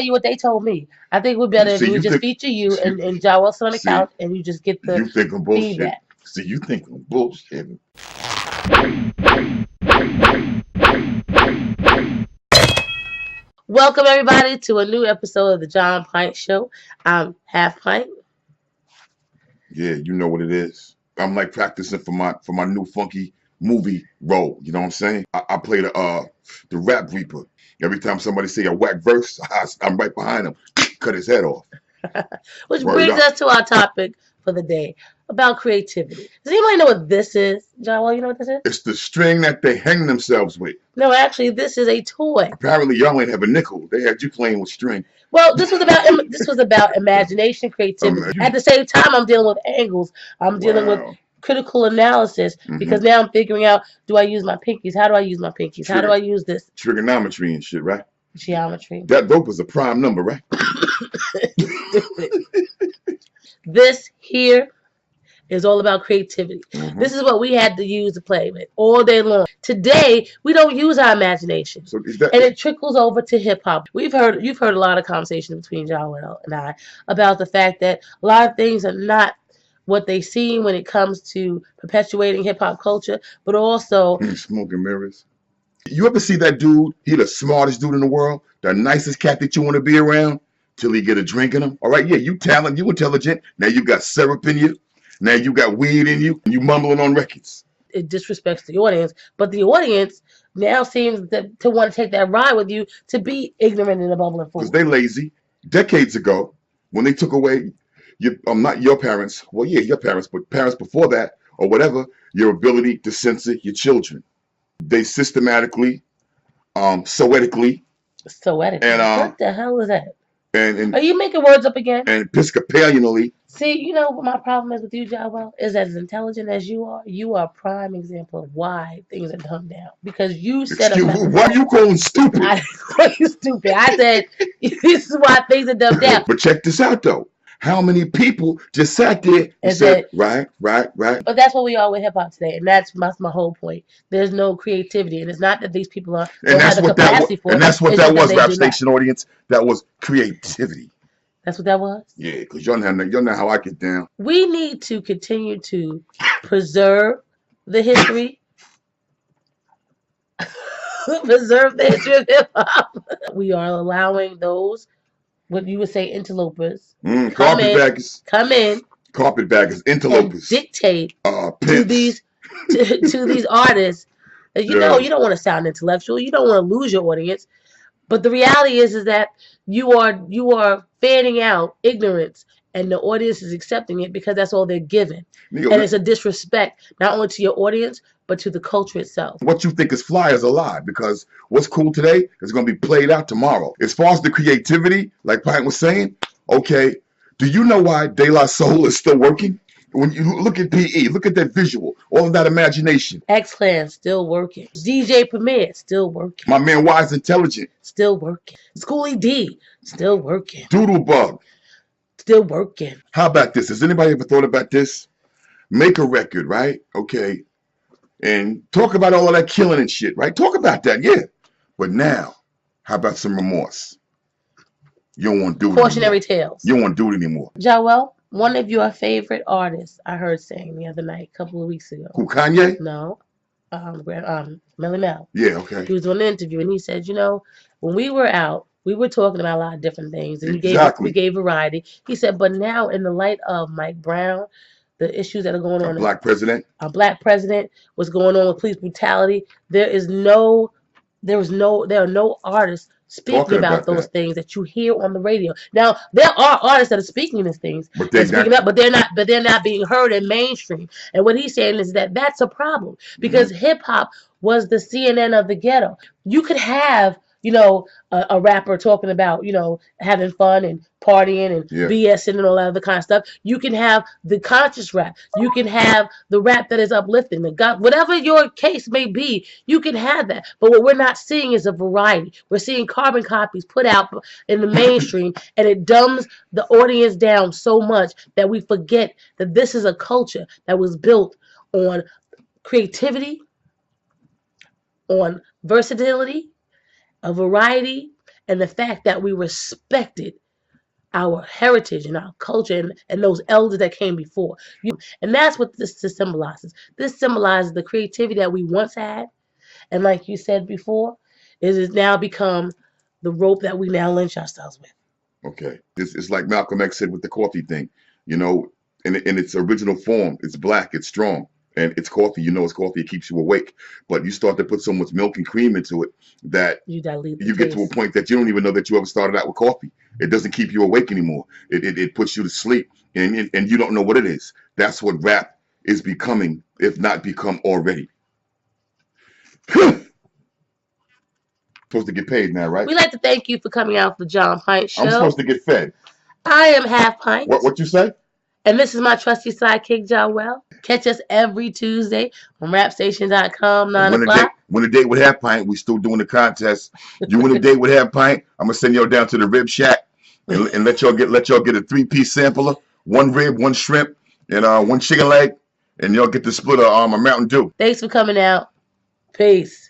tell you what they told me. I think it would be better if we just feature you and Jah Will sit on the couch and you just get the you think I'm bullshit. feedback. See, you think I'm bullshit. Welcome everybody to a new episode of the Jah Pint Show. I'm Half Pint. Yeah, you know what it is. I'm like practicing for my new funky movie role. You know what I'm saying? I play the rap reaper. Every time somebody say a whack verse, I'm right behind him, cut his head off. Which brings us to our topic for the day about creativity. Does anybody know what this is? Jah Will, you know what this is? It's the string that they hang themselves with. No, actually, this is a toy. Apparently, y'all ain't have a nickel. They had you playing with string. Well, this was about imagination, creativity. At the same time, I'm dealing with angles. I'm dealing with critical analysis because now I'm figuring out: do I use my pinkies? How do I use my pinkies? How do I use this? Trigonometry and shit, right? Geometry. That rope was a prime number, right? This here is all about creativity. This is what we had to use to play with all day long. Today, we don't use our imagination. So and it trickles over to hip hop. You've heard a lot of conversation between Jah Will and I about the fact that a lot of things are not what they seem when it comes to perpetuating hip hop culture, but also smoking mirrors. You ever see that dude? He the smartest dude in the world, the nicest cat that you want to be around till he get a drink in him. All right, yeah, you talented, you intelligent. Now you got syrup in you. Now you got weed in you. You mumbling on records. It disrespects the audience, but the audience now seems to want to take that ride with you to be ignorant and a bubbling fool. Because they lazy. Decades ago, when they took away, not your parents, well, yeah, your parents, but parents before that, or whatever, your ability to censor your children. They systematically, soetically. Soetically? And, what the hell is that? And are you making words up again? And Episcopalianly. See, you know what my problem is with you, Jah Will, is as intelligent as you are a prime example of why things are dumbed down. Because you said why are you calling stupid? I didn't call you stupid. I said this is why things are dumbed down. But check this out though. How many people just sat there and said, right. But that's what we are with hip hop today, and that's my whole point. There's no creativity, and it's not that these people don't have the capacity for it. And that's what that was, rap station audience. That was creativity. That's what that was? Yeah, because y'all know how I get down. We need to continue to preserve the history. Preserve the history of hip hop. We are allowing those, what you would say, interlopers, carpetbaggers, interlopers, and dictate to these artists. You know, you don't want to sound intellectual. You don't want to lose your audience. But the reality is that you are fanning out ignorance, and the audience is accepting it because that's all they're given. And it's a disrespect not only to your audience but to the culture itself. What you think is fly is a lie, because what's cool today is going to be played out tomorrow. As far as the creativity, like Pint was saying, okay, do you know why De La Soul is still working? When you look at PE, look at that visual, all of that imagination. X-Clan still working. DJ Premier still working. My man Wise Intelligent still working. Schoolie D still working. Doodlebug still working. How about this? Has anybody ever thought about this? Make a record, right? Okay. And talk about all of that killing and shit, right? Talk about that, yeah. But now, how about some remorse? You don't want to do it Cautionary tales. You don't want to do it anymore. Jah Will, one of your favorite artists, I heard saying the other night, a couple of weeks ago. Who, Kanye? No. Melly Mel. Yeah, okay. He was doing an interview and he said, you know, when we were out, we were talking about a lot of different things. And we gave variety. He said, but now in the light of Mike Brown, the issues that are going on. A black president, what's going on with police brutality. There are no artists speaking about those things that you hear on the radio. Now, there are artists that are speaking these things, but they're not being heard in mainstream. And what he's saying is that that's a problem because hip hop was the CNN of the ghetto. You could have, you know, a rapper talking about, you know, having fun and partying and BSing and all that other kind of stuff. You can have the conscious rap. You can have the rap that is uplifting. Whatever your case may be, you can have that. But what we're not seeing is a variety. We're seeing carbon copies put out in the mainstream, and it dumbs the audience down so much that we forget that this is a culture that was built on creativity, on versatility, a variety, And the fact that we respected our heritage and our culture and those elders that came before. And that's what this symbolizes. This symbolizes the creativity that we once had. And like you said before, it has now become the rope that we now lynch ourselves with. Okay. It's like Malcolm X said with the coffee thing. You know, in its original form, it's black, it's strong. And it's coffee, you know it's coffee, it keeps you awake. But you start to put so much milk and cream into it that you get to a point that you don't even know that you ever started out with coffee. It doesn't keep you awake anymore. It puts you to sleep, and you don't know what it is. That's what rap is becoming, if not become already. Supposed to get paid now, right? We'd like to thank you for coming out for the Jah Pint Show. I'm supposed to get fed. I am Half Pint. What you say? And this is my trusty sidekick, Jah Well. Catch us every Tuesday on rapstation.com, 9 o'clock. Win a date with Half Pint. We still doing the contest. You win a date with Half Pint, I'm going to send y'all down to the Rib Shack and let y'all get a 3-piece sampler, 1 rib, 1 shrimp, and 1 chicken leg, and y'all get to split a Mountain Dew. Thanks for coming out. Peace.